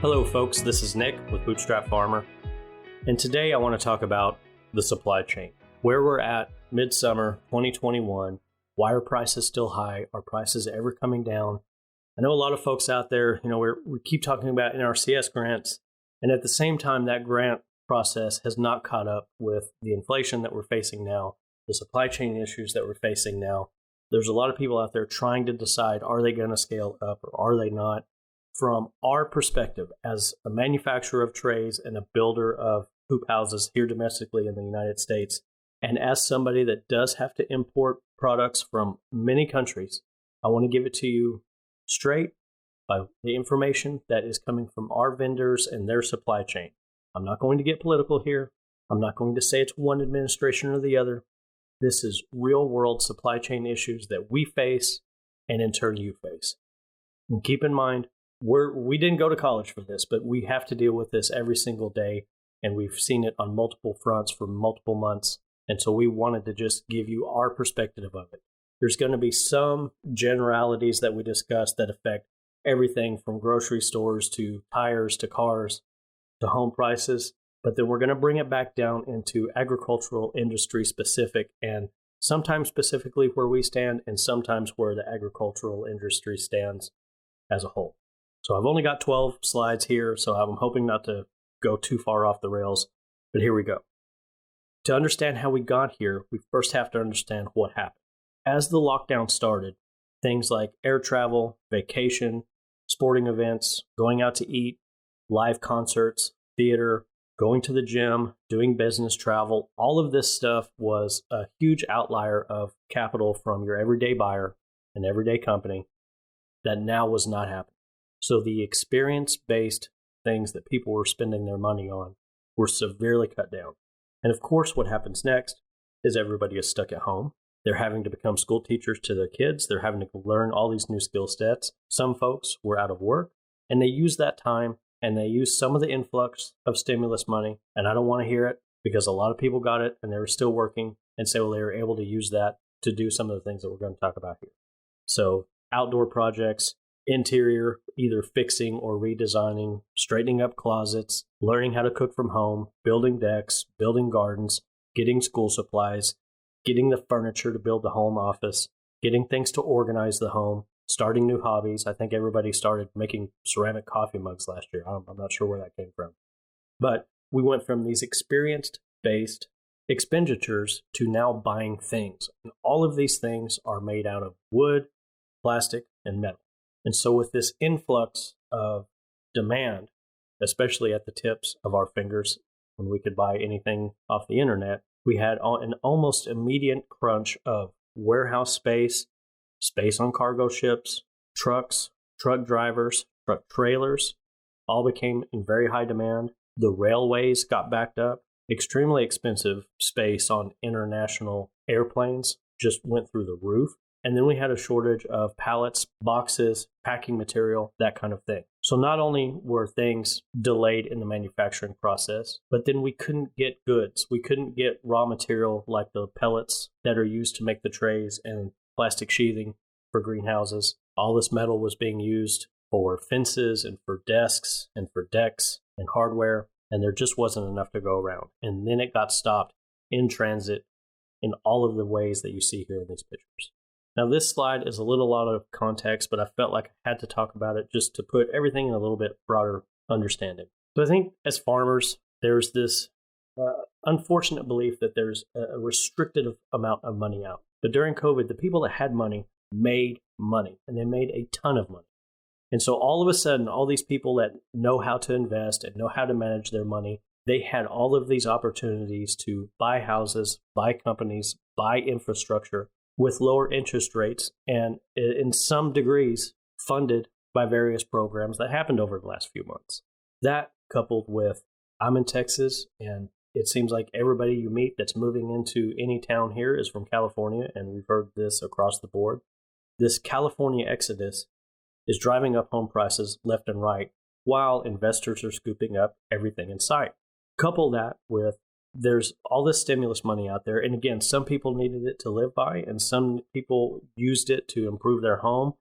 Hello folks, this is Nick with Bootstrap Farmer, and today I want to talk about the supply chain. Where we're at midsummer 2021, why are prices still high? Are prices ever coming down? I know a lot of folks out there, we keep talking about NRCS grants, and at the same time that grant process has not caught up with the inflation that we're facing now, the supply chain issues that we're facing now. There's a lot of people out there trying to decide, are they going to scale up or are they not? From our perspective as a manufacturer of trays and a builder of hoop houses here domestically in the United States, and as somebody that does have to import products from many countries, I want to give it to you straight by the information that is coming from our vendors and their supply chain. I'm not going to get political here. I'm not going to say it's one administration or the other. This is real world supply chain issues that we face and in turn you face. And keep in mind, we didn't go to college for this, but we have to deal with this every single day, and we've seen it on multiple fronts for multiple months, and so we wanted to just give you our perspective of it. There's going to be some generalities that we discuss that affect everything from grocery stores to tires to cars to home prices, but then we're going to bring it back down into agricultural industry specific, and sometimes specifically where we stand and sometimes where the agricultural industry stands as a whole. So I've only got 12 slides here, so I'm hoping not to go too far off the rails, but here we go. To understand how we got here, we first have to understand what happened. As the lockdown started, things like air travel, vacation, sporting events, going out to eat, live concerts, theater, going to the gym, doing business travel, all of this stuff was a huge outlier of capital from your everyday buyer and everyday company that now was not happening. So the experience-based things that people were spending their money on were severely cut down. And of course, what happens next is everybody is stuck at home. They're having to become school teachers to their kids. They're having to learn all these new skill sets. Some folks were out of work, and they used that time, and they used some of the influx of stimulus money. And I don't want to hear it because a lot of people got it, and they were still working, and so they were able to use that to do some of the things that we're going to talk about here. So outdoor projects, interior, either fixing or redesigning, straightening up closets, learning how to cook from home, building decks, building gardens, getting school supplies, getting the furniture to build the home office, getting things to organize the home, starting new hobbies. I think everybody started making ceramic coffee mugs last year. I'm not sure where that came from. But we went from these experience-based expenditures to now buying things. And all of these things are made out of wood, plastic, and metal. And so with this influx of demand, especially at the tips of our fingers, when we could buy anything off the internet, we had an almost immediate crunch of warehouse space, space on cargo ships, trucks, truck drivers, truck trailers, all became in very high demand. The railways got backed up. Extremely expensive space on international airplanes just went through the roof. And then we had a shortage of pallets, boxes, packing material, that kind of thing. So not only were things delayed in the manufacturing process, but then we couldn't get goods. We couldn't get raw material like the pellets that are used to make the trays and plastic sheathing for greenhouses. All this metal was being used for fences and for desks and for decks and hardware, and there just wasn't enough to go around. And then it got stopped in transit in all of the ways that you see here in these pictures. Now, this slide is a little out of context, but I felt like I had to talk about it just to put everything in a little bit broader understanding. So I think as farmers, there's this unfortunate belief that there's a restricted amount of money out. But during COVID, the people that had money made money, and they made a ton of money. And so all of a sudden, all these people that know how to invest and know how to manage their money, they had all of these opportunities to buy houses, buy companies, buy infrastructure, with lower interest rates and in some degrees funded by various programs that happened over the last few months. That coupled with, I'm in Texas and it seems like everybody you meet that's moving into any town here is from California, and we've heard this across the board. This California exodus is driving up home prices left and right while investors are scooping up everything in sight. Couple that with there's all this stimulus money out there. And again, some people needed it to live by, and some people used it to improve their home,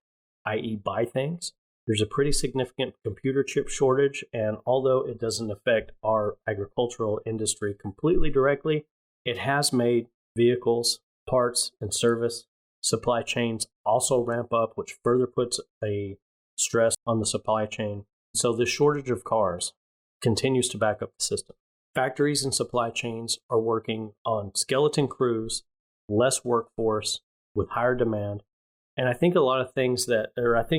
i.e. buy things. There's a pretty significant computer chip shortage, and although it doesn't affect our agricultural industry completely directly, it has made vehicles, parts, and service supply chains also ramp up, which further puts a stress on the supply chain. So this shortage of cars continues to back up the system. Factories and supply chains are working on skeleton crews, less workforce, with higher demand. And I think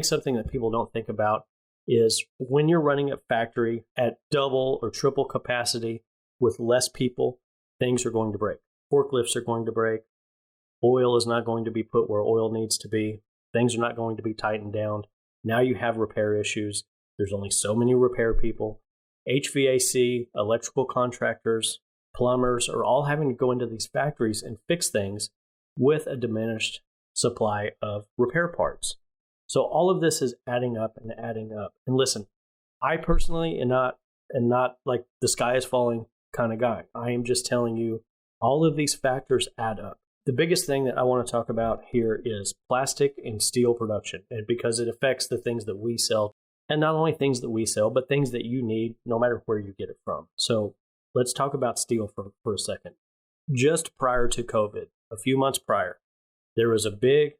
something that people don't think about is when you're running a factory at double or triple capacity with less people, things are going to break. Forklifts are going to break. Oil is not going to be put where oil needs to be. Things are not going to be tightened down. Now you have repair issues. There's only so many repair people. HVAC, electrical contractors, plumbers are all having to go into these factories and fix things with a diminished supply of repair parts. So all of this is adding up and adding up. And listen, I personally am not like the sky is falling kind of guy. I am just telling you all of these factors add up. The biggest thing that I want to talk about here is plastic and steel production, and because it affects the things that we sell, and not only things that we sell, but things that you need no matter where you get it from. So let's talk about steel for a second. Just prior to COVID, a few months prior, there was a big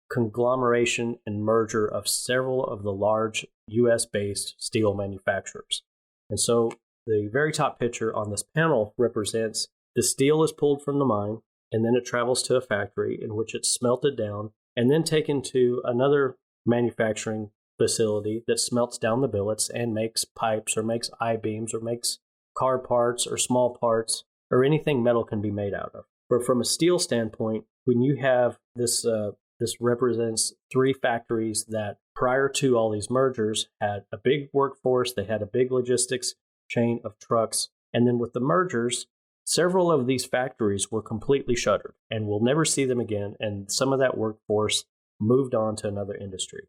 conglomeration and merger of several of the large US-based steel manufacturers. And so the very top picture on this panel represents the steel is pulled from the mine, and then it travels to a factory in which it's smelted down and then taken to another manufacturing facility that smelts down the billets and makes pipes or makes I-beams or makes car parts or small parts or anything metal can be made out of. But from a steel standpoint, when you have this represents three factories that prior to all these mergers had a big workforce, they had a big logistics chain of trucks, and then with the mergers, several of these factories were completely shuttered and we'll never see them again, and some of that workforce moved on to another industry.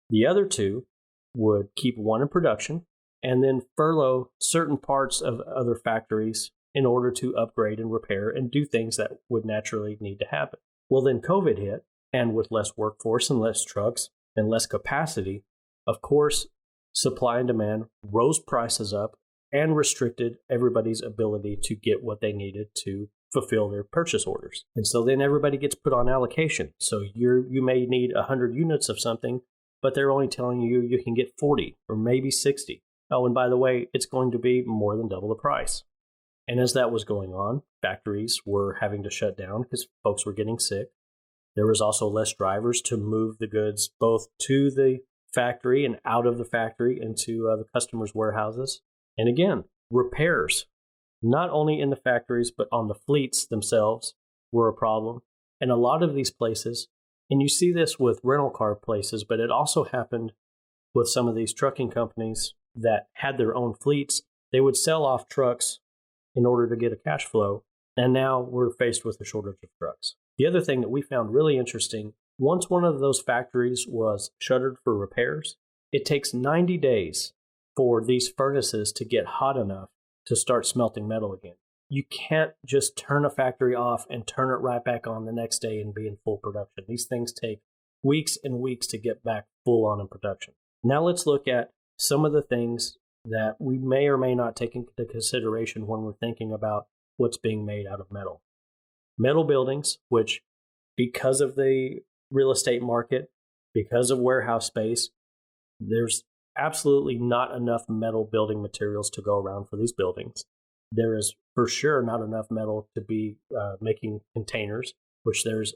The other two would keep one in production and then furlough certain parts of other factories in order to upgrade and repair and do things that would naturally need to happen. Well, then COVID hit, and with less workforce and less trucks and less capacity, of course, supply and demand rose prices up and restricted everybody's ability to get what they needed to fulfill their purchase orders. And so then everybody gets put on allocation. So you may need 100 units of something, but they're only telling you you can get 40 or maybe 60. Oh, and by the way, it's going to be more than double the price. And as that was going on, factories were having to shut down because folks were getting sick. There was also less drivers to move the goods both to the factory and out of the factory into the customers' warehouses. And again, repairs, not only in the factories, but on the fleets themselves were a problem. And a lot of these places, and you see this with rental car places, but it also happened with some of these trucking companies that had their own fleets. They would sell off trucks in order to get a cash flow. And now we're faced with a shortage of trucks. The other thing that we found really interesting, once one of those factories was shuttered for repairs, it takes 90 days for these furnaces to get hot enough to start smelting metal again. You can't just turn a factory off and turn it right back on the next day and be in full production. These things take weeks and weeks to get back full on in production. Now let's look at some of the things that we may or may not take into consideration when we're thinking about what's being made out of metal. Metal buildings, which because of the real estate market, because of warehouse space, there's absolutely not enough metal building materials to go around for these buildings. There is for sure not enough metal to be making containers, which it's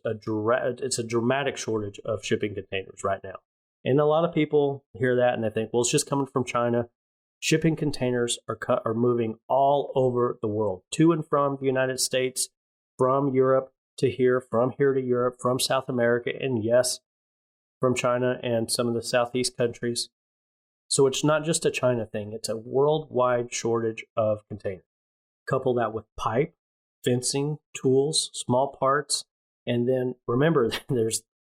a dramatic shortage of shipping containers right now. And a lot of people hear that and they think, well, it's just coming from China. Shipping containers are moving all over the world, to and from the United States, from Europe to here, from here to Europe, from South America, and yes, from China and some of the Southeast countries. So it's not just a China thing, it's a worldwide shortage of containers. Couple that with pipe, fencing, tools, small parts, and then remember,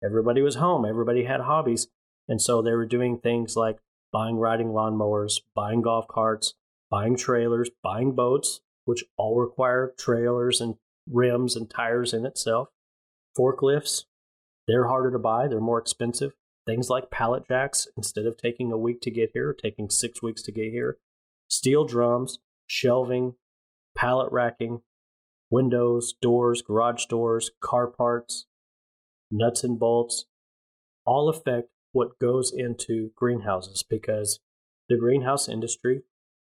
everybody was home, everybody had hobbies, and so they were doing things like buying riding lawnmowers, buying golf carts, buying trailers, buying boats, which all require trailers and rims and tires in itself. Forklifts, they're harder to buy, they're more expensive. things like pallet jacks, instead of taking a week to get here, taking 6 weeks to get here, steel drums, shelving, pallet racking, windows, doors, garage doors, car parts, nuts and bolts, all affect what goes into greenhouses, because the greenhouse industry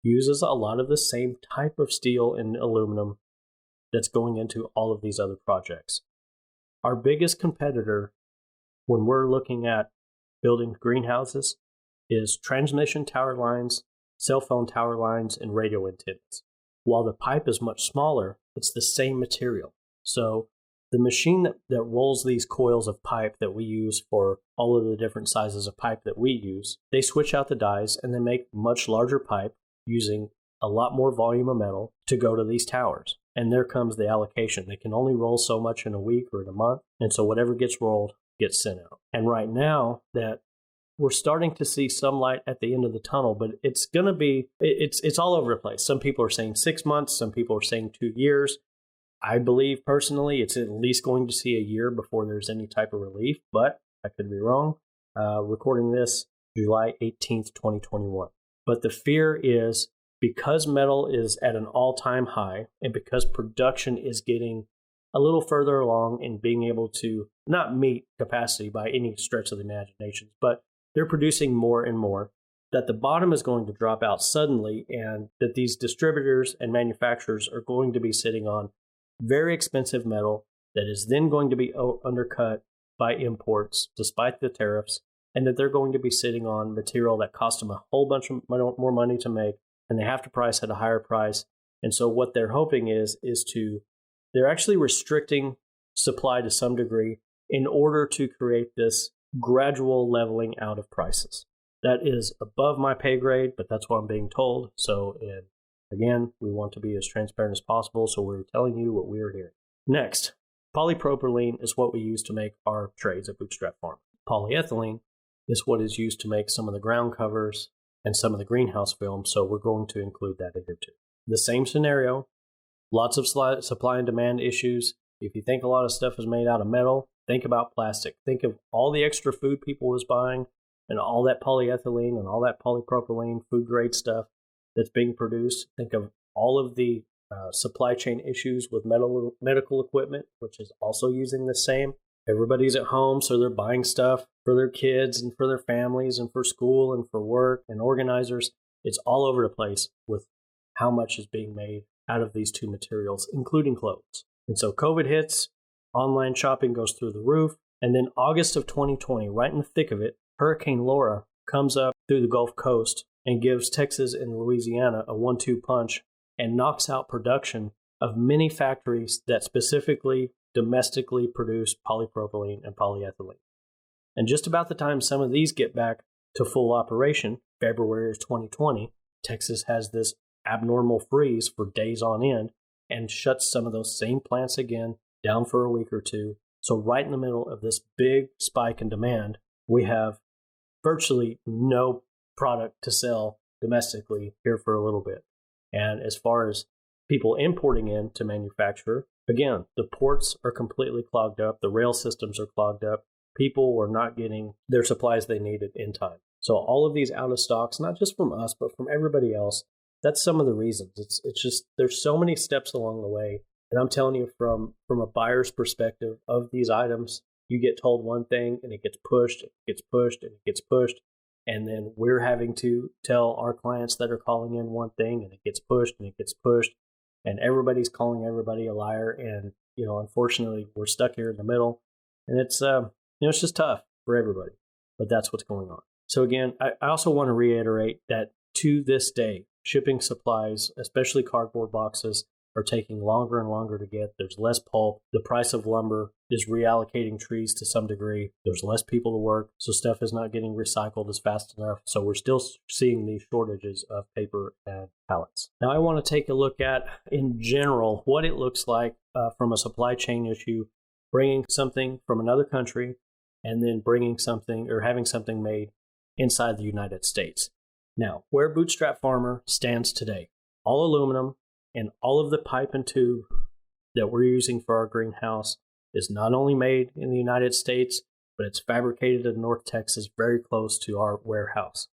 uses a lot of the same type of steel and aluminum that's going into all of these other projects. Our biggest competitor when we're looking at building greenhouses is transmission tower lines, cell phone tower lines, and radio antennas. While the pipe is much smaller, it's the same material. So the machine that rolls these coils of pipe that we use for all of the different sizes of pipe that we use, they switch out the dies and they make much larger pipe using a lot more volume of metal to go to these towers. And there comes the allocation. They can only roll so much in a week or in a month, and so whatever gets rolled gets sent out. And right now that we're starting to see some light at the end of the tunnel, but it's going to be, it's all over the place. Some people are saying 6 months, some people are saying 2 years. I believe personally it's at least going to see a year before there's any type of relief, but I could be wrong. Recording this July 18th, 2021. But the fear is, because metal is at an all-time high and because production is getting a little further along in being able to not meet capacity by any stretch of the imagination, but they're producing more and more, that the bottom is going to drop out suddenly, and that these distributors and manufacturers are going to be sitting on very expensive metal that is then going to be undercut by imports despite the tariffs, and that they're going to be sitting on material that costs them a whole bunch of more money to make, and they have to price at a higher price. And so what they're hoping is they're actually restricting supply to some degree in order to create this gradual leveling out of prices. That is above my pay grade, but that's what I'm being told. So, and again, we want to be as transparent as possible, so we're telling you what we're hearing. Next, polypropylene is what we use to make our trays at Bootstrap Farm. Polyethylene is what is used to make some of the ground covers and some of the greenhouse film, so we're going to include that in here too. The same scenario, lots of supply and demand issues. If you think a lot of stuff is made out of metal, think about plastic. Think of all the extra food people was buying and all that polyethylene and all that polypropylene food grade stuff that's being produced. Think of all of the supply chain issues with medical equipment, which is also using the same. Everybody's at home, so they're buying stuff for their kids and for their families and for school and for work and organizers. It's all over the place with how much is being made out of these two materials, including clothes. And so COVID hits, online shopping goes through the roof, and then August of 2020, right in the thick of it, Hurricane Laura comes up through the Gulf Coast and gives Texas and Louisiana a 1-2 punch and knocks out production of many factories that specifically domestically produce polypropylene and polyethylene. And just about the time some of these get back to full operation, February of 2020, Texas has this abnormal freeze for days on end and shuts some of those same plants again down for a week or two. So right in the middle of this big spike in demand, we have virtually no product to sell domestically here for a little bit. And as far as people importing in to manufacture, again, the ports are completely clogged up. The rail systems are clogged up. People were not getting their supplies they needed in time. So all of these out of stocks, not just from us, but from everybody else, that's some of the reasons. It's just, there's so many steps along the way. And I'm telling you, from a buyer's perspective of these items, you get told one thing and it gets pushed, it gets pushed, and it gets pushed. And then we're having to tell our clients that are calling in one thing and it gets pushed and it gets pushed. And everybody's calling everybody a liar. And, unfortunately, we're stuck here in the middle. And it's, it's just tough for everybody. But that's what's going on. So again, I also want to reiterate that to this day, shipping supplies, especially cardboard boxes, are taking longer and longer to get. There's less pulp. The price of lumber is reallocating trees to some degree. There's less people to work, so stuff is not getting recycled as fast enough. So we're still seeing these shortages of paper and pallets. Now I want to take a look at, in general, what it looks like from a supply chain issue, bringing something from another country and then bringing something or having something made inside the United States. Now, where Bootstrap Farmer stands today, all aluminum, and all of the pipe and tube that we're using for our greenhouse is not only made in the United States, but it's fabricated in North Texas very close to our warehouse.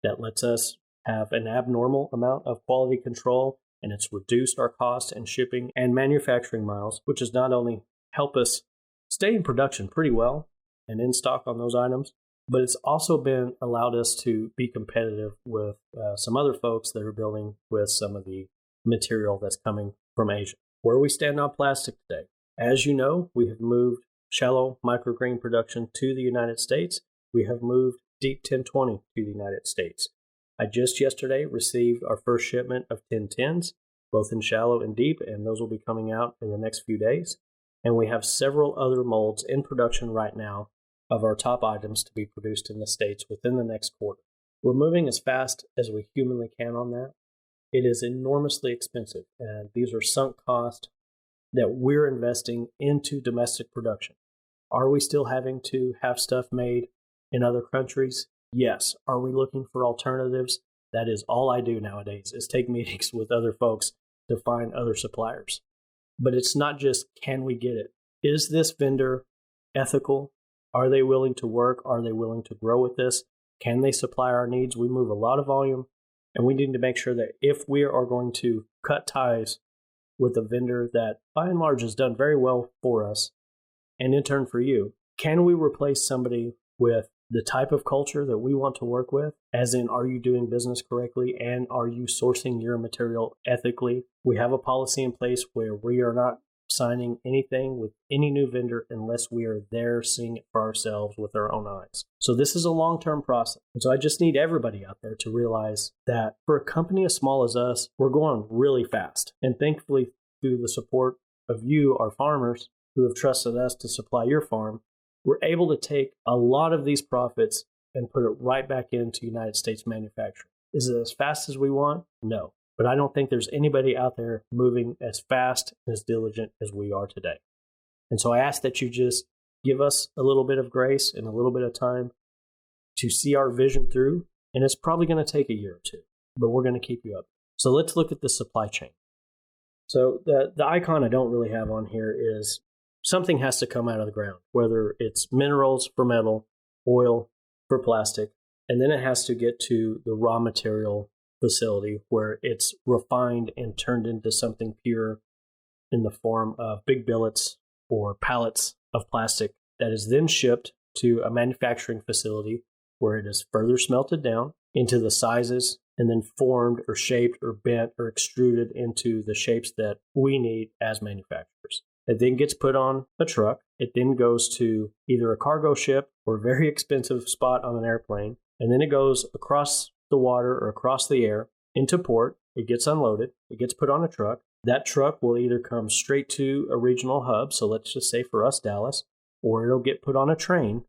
That lets us have an abnormal amount of quality control, and it's reduced our cost in shipping and manufacturing miles, which has not only helped us stay in production pretty well and in stock on those items, but it's also been allowed us to be competitive with some other folks that are building with some of the material that's coming from Asia. Where we stand on plastic today. As you know, we have moved shallow microgreen production to the United States. We have moved deep 1020 to the United States. I just yesterday received our first shipment of 1010s, both in shallow and deep, and those will be coming out in the next few days. And we have several other molds in production right now of our top items to be produced in the States within the next quarter. We're moving as fast as we humanly can on that. It is enormously expensive, and these are sunk costs that we're investing into domestic production. Are we still having to have stuff made in other countries? Yes. Are we looking for alternatives? That is all I do nowadays, is take meetings with other folks to find other suppliers. But it's not just, can we get it? Is this vendor ethical? Are they willing to work? Are they willing to grow with this? Can they supply our needs? We move a lot of volume, and we need to make sure that if we are going to cut ties with a vendor that by and large has done very well for us, and in turn for you, can we replace somebody with the type of culture that we want to work with? As in, are you doing business correctly, and are you sourcing your material ethically? We have a policy in place where we are not signing anything with any new vendor unless we are there seeing it for ourselves with our own eyes. So this is a long-term process. And so I just need everybody out there to realize that for a company as small as us, we're going really fast. And thankfully, through the support of you, our farmers, who have trusted us to supply your farm, we're able to take a lot of these profits and put it right back into United States manufacturing. Is it as fast as we want? No. But I don't think there's anybody out there moving as fast and as diligent as we are today. And so I ask that you just give us a little bit of grace and a little bit of time to see our vision through. And it's probably going to take a year or two, but we're going to keep you up. So let's look at the supply chain. So the icon I don't really have on here is something has to come out of the ground, whether it's minerals for metal, oil for plastic, and then it has to get to the raw material facility where it's refined and turned into something pure in the form of big billets or pallets of plastic that is then shipped to a manufacturing facility where it is further smelted down into the sizes and then formed or shaped or bent or extruded into the shapes that we need as manufacturers. It then gets put on a truck. It then goes to either a cargo ship or a very expensive spot on an airplane, and then it goes across the water or across the air into port. It gets unloaded. It gets put on a truck. That truck will either come straight to a regional hub, so let's just say for us, Dallas, or it'll get put on a train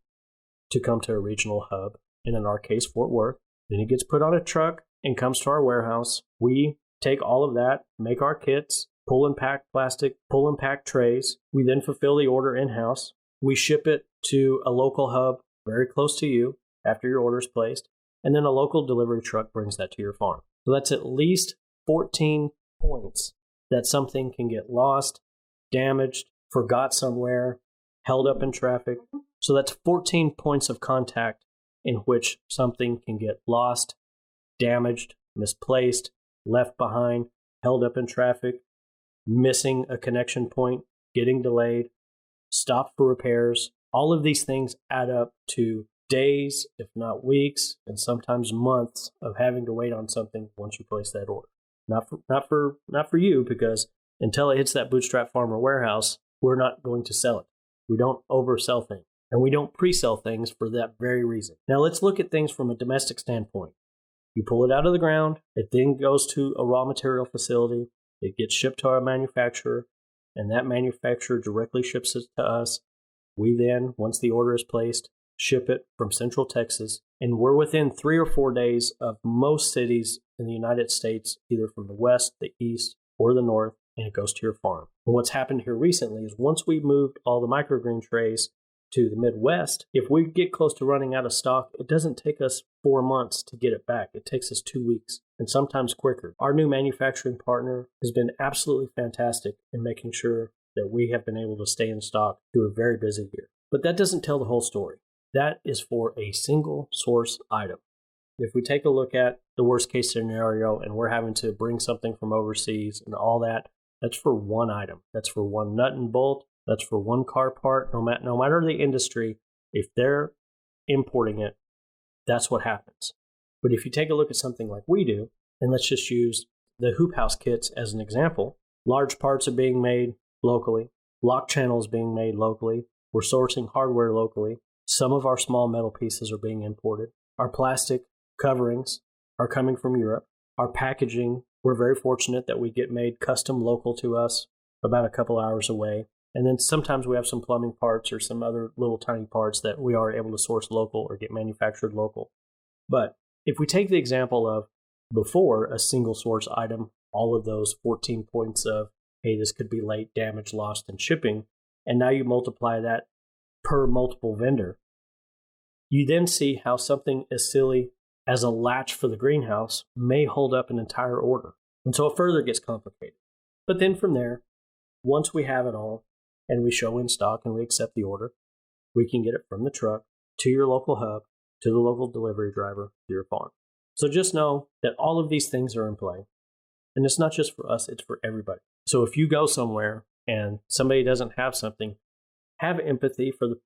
to come to a regional hub, and in our case, Fort Worth. Then it gets put on a truck and comes to our warehouse. We take all of that, make our kits, pull and pack plastic, pull and pack trays. We then fulfill the order in-house. We ship it to a local hub very close to you after your order is placed, and then a local delivery truck brings that to your farm. So that's at least 14 points that something can get lost, damaged, forgot somewhere, held up in traffic. So that's 14 points of contact in which something can get lost, damaged, misplaced, left behind, held up in traffic, missing a connection point, getting delayed, stopped for repairs. All of these things add up to days, if not weeks, and sometimes months of having to wait on something once you place that order. Not for you, because until it hits that bootstrap farmer warehouse, we're not going to sell it. We don't oversell things, and we don't pre-sell things for that very reason. Now let's look at things from a domestic standpoint. You pull it out of the ground, it then goes to a raw material facility, it gets shipped to our manufacturer, and that manufacturer directly ships it to us. We then, once the order is placed, ship it from Central Texas, and we're within 3 or 4 days of most cities in the United States, either from the west, the east, or the north, and it goes to your farm. And what's happened here recently is once we moved all the microgreen trays to the Midwest, if we get close to running out of stock, it doesn't take us 4 months to get it back. It takes us 2 weeks, and sometimes quicker. Our new manufacturing partner has been absolutely fantastic in making sure that we have been able to stay in stock through a very busy year. But that doesn't tell the whole story. That is for a single source item. If we take a look at the worst case scenario and we're having to bring something from overseas and all that, that's for one item. That's for one nut and bolt. That's for one car part. No matter the industry, if they're importing it, that's what happens. But if you take a look at something like we do, and let's just use the hoop house kits as an example, large parts are being made locally. Lock channels being made locally. We're sourcing hardware locally. Some of our small metal pieces are being imported. Our plastic coverings are coming from Europe. Our packaging, we're very fortunate that we get made custom local to us about a couple hours away. And then sometimes we have some plumbing parts or some other little tiny parts that we are able to source local or get manufactured local. But if we take the example of before a single source item, all of those 14 points of, hey, this could be late, damaged, lost, and shipping, and now you multiply that per multiple vendor, you then see how something as silly as a latch for the greenhouse may hold up an entire order. And so it further gets complicated. But then from there, once we have it all and we show in stock and we accept the order, we can get it from the truck to your local hub, to the local delivery driver, to your farm. So just know that all of these things are in play. And it's not just for us, it's for everybody. So if you go somewhere and somebody doesn't have something, have empathy for the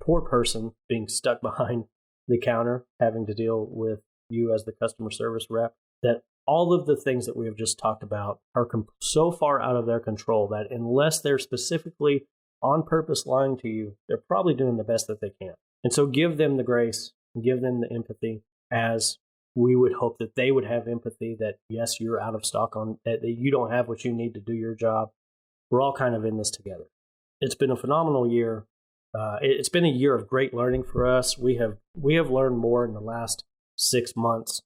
poor person being stuck behind the counter, having to deal with you as the customer service rep, that all of the things that we have just talked about are so far out of their control that unless they're specifically on purpose lying to you, they're probably doing the best that they can. And so give them the grace, give them the empathy, as we would hope that they would have empathy that, yes, you're out of stock on that you don't have what you need to do your job. We're all kind of in this together. It's been a phenomenal year. It's been a year of great learning for us. We have learned more in the last 6 months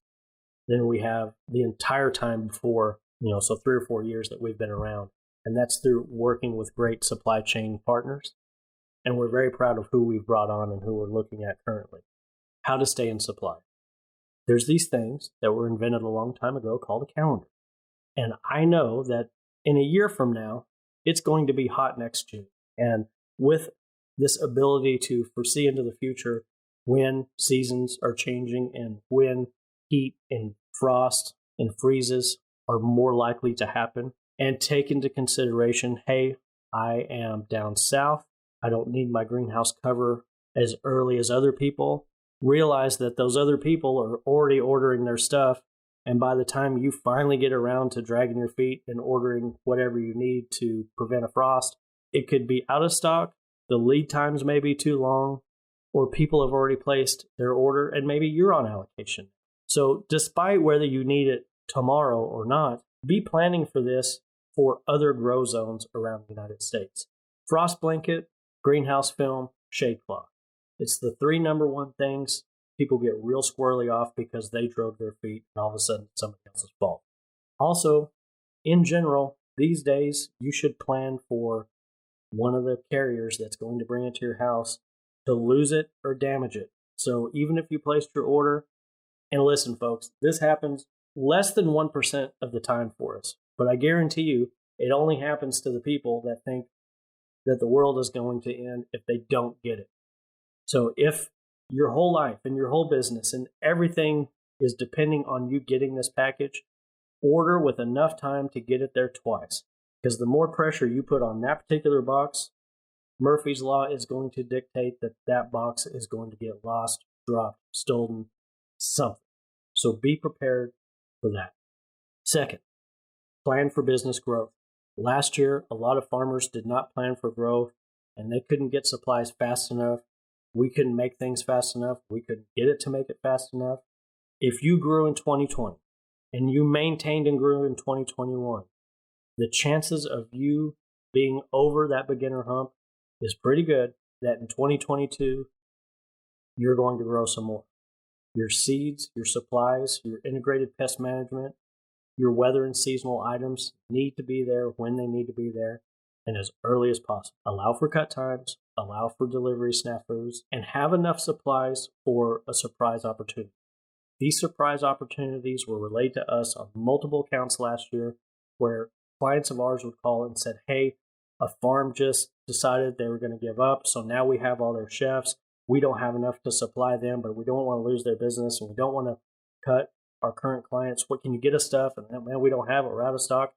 than we have the entire time before, so 3 or 4 years that we've been around. And that's through working with great supply chain partners. And we're very proud of who we've brought on and who we're looking at currently. How to stay in supply. There's these things that were invented a long time ago called a calendar. And I know that in a year from now, it's going to be hot next June. And with this ability to foresee into the future when seasons are changing and when heat and frost and freezes are more likely to happen, and take into consideration, hey, I am down south. I don't need my greenhouse cover as early as other people. Realize that those other people are already ordering their stuff. And by the time you finally get around to dragging your feet and ordering whatever you need to prevent a frost, it could be out of stock. The lead times may be too long, or people have already placed their order and maybe you're on allocation. So despite whether you need it tomorrow or not, be planning for this for other grow zones around the United States. Frost blanket, greenhouse film, shade cloth. It's the 3 number one things people get real squirrely off because they drove their feet and all of a sudden it's somebody else's fault. Also, in general, these days you should plan for one of the carriers that's going to bring it to your house to lose it or damage it. So even if you placed your order, and listen folks, this happens less than 1% of the time for us, but I guarantee you it only happens to the people that think that the world is going to end if they don't get it. So if your whole life and your whole business and everything is depending on you getting this package, order with enough time to get it there twice. Because the more pressure you put on that particular box, Murphy's Law is going to dictate that that box is going to get lost, dropped, stolen, something. So be prepared for that. Second, plan for business growth. Last year, a lot of farmers did not plan for growth and they couldn't get supplies fast enough. We couldn't make things fast enough. We couldn't get it to make it fast enough. If you grew in 2020 and you maintained and grew in 2021, the chances of you being over that beginner hump is pretty good that in 2022, you're going to grow some more. Your seeds, your supplies, your integrated pest management, your weather and seasonal items need to be there when they need to be there and as early as possible. Allow for cut times, allow for delivery snafus, and have enough supplies for a surprise opportunity. These surprise opportunities were relayed to us on multiple accounts last year where clients of ours would call and said, hey, a farm just decided they were going to give up, so now we have all their chefs. we don't have enough to supply them, but we don't want to lose their business and we don't want to cut our current clients. What can you get us stuff? And man, we don't have it. We're out of stock.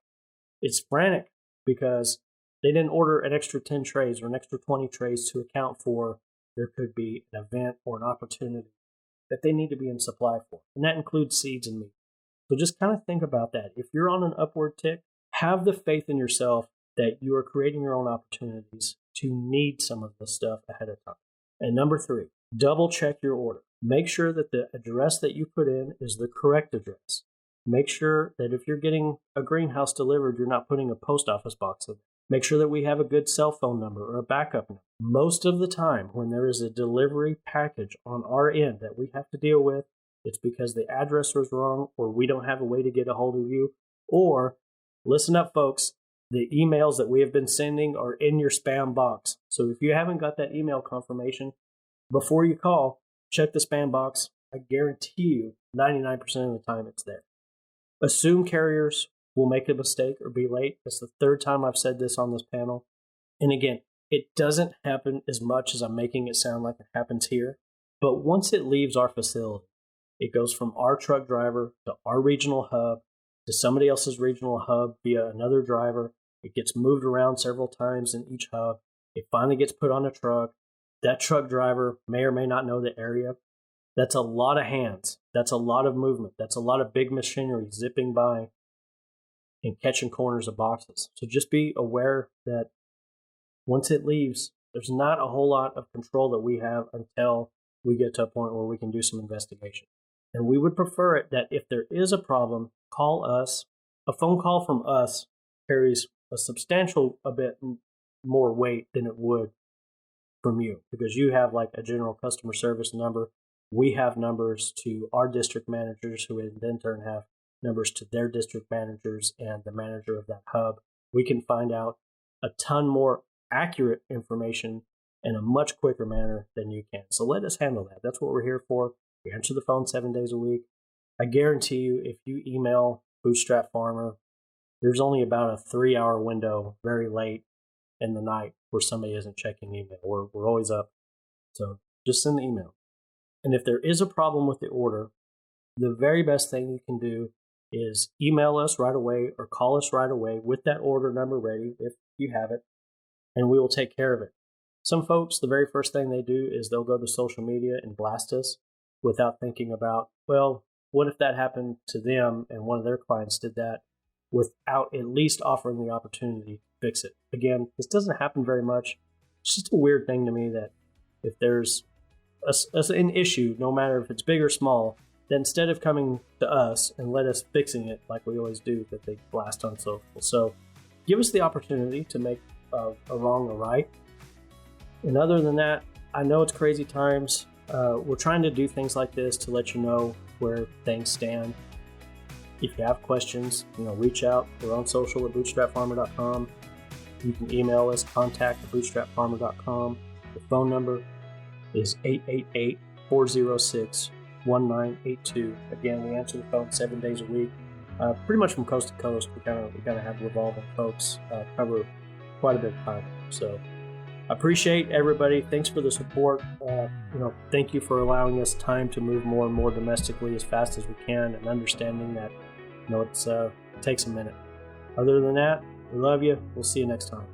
It's frantic because they didn't order an extra 10 trays or an extra 20 trays to account for there could be an event or an opportunity that they need to be in supply for. And that includes seeds and meat. So just kind of think about that. If you're on an upward tick, have the faith in yourself that you are creating your own opportunities to need some of this stuff ahead of time. And number 3, double check your order. Make sure that the address that you put in is the correct address. Make sure that if you're getting a greenhouse delivered, you're not putting a post office box in. Make sure that we have a good cell phone number or a backup number. Most of the time, when there is a delivery package on our end that we have to deal with, it's because the address was wrong or we don't have a way to get a hold of you. Or, listen up, folks, the emails that we have been sending are in your spam box. So if you haven't got that email confirmation, before you call, check the spam box. I guarantee you 99% of the time it's there. Assume carriers will make a mistake or be late. That's the 3rd time I've said this on this panel. And again, it doesn't happen as much as I'm making it sound like it happens here. But once it leaves our facility, it goes from our truck driver to our regional hub to somebody else's regional hub via another driver. It gets moved around several times in each hub. It finally gets put on a truck. That truck driver may or may not know the area. That's a lot of hands. That's a lot of movement. That's a lot of big machinery zipping by and catching corners of boxes. So just be aware that once it leaves, there's not a whole lot of control that we have until we get to a point where we can do some investigation. And we would prefer it that if there is a problem, call us. A phone call from us carries a substantial a bit more weight than it would from you, because you have like a general customer service number. We have numbers to our district managers, who in turn have numbers to their district managers and the manager of that hub. We can find out a ton more accurate information in a much quicker manner than you can. So let us handle that. That's what we're here for. We answer the phone 7 days a week. I guarantee you, if you email Bootstrap Farmer, there's only about a 3-hour window very late in the night where somebody isn't checking email. We're always up. So just send the email. And if there is a problem with the order, the very best thing you can do is email us right away or call us right away with that order number ready if you have it, and we will take care of it. Some folks, the very first thing they do is they'll go to social media and blast us without thinking about, well, what if that happened to them and one of their clients did that, without at least offering the opportunity to fix it. Again, this doesn't happen very much. It's just a weird thing to me that if there's an issue, no matter if it's big or small, then instead of coming to us and let us fixing it like we always do, that they blast on social. So give us the opportunity to make a wrong a right. And other than that, I know it's crazy times. We're trying to do things like this to let you know where things stand. If you have questions, reach out. We're on social at bootstrapfarmer.com. You can email us, contact@bootstrapfarmer.com. The phone number is 888-406-1982. Again, we answer the phone 7 days a week. Pretty much from coast to coast. We kind of have revolving folks cover quite a bit of time. So I appreciate everybody. Thanks for the support. Thank you for allowing us time to move more and more domestically as fast as we can, and understanding that it takes a minute. Other than that, we love you. We'll see you next time.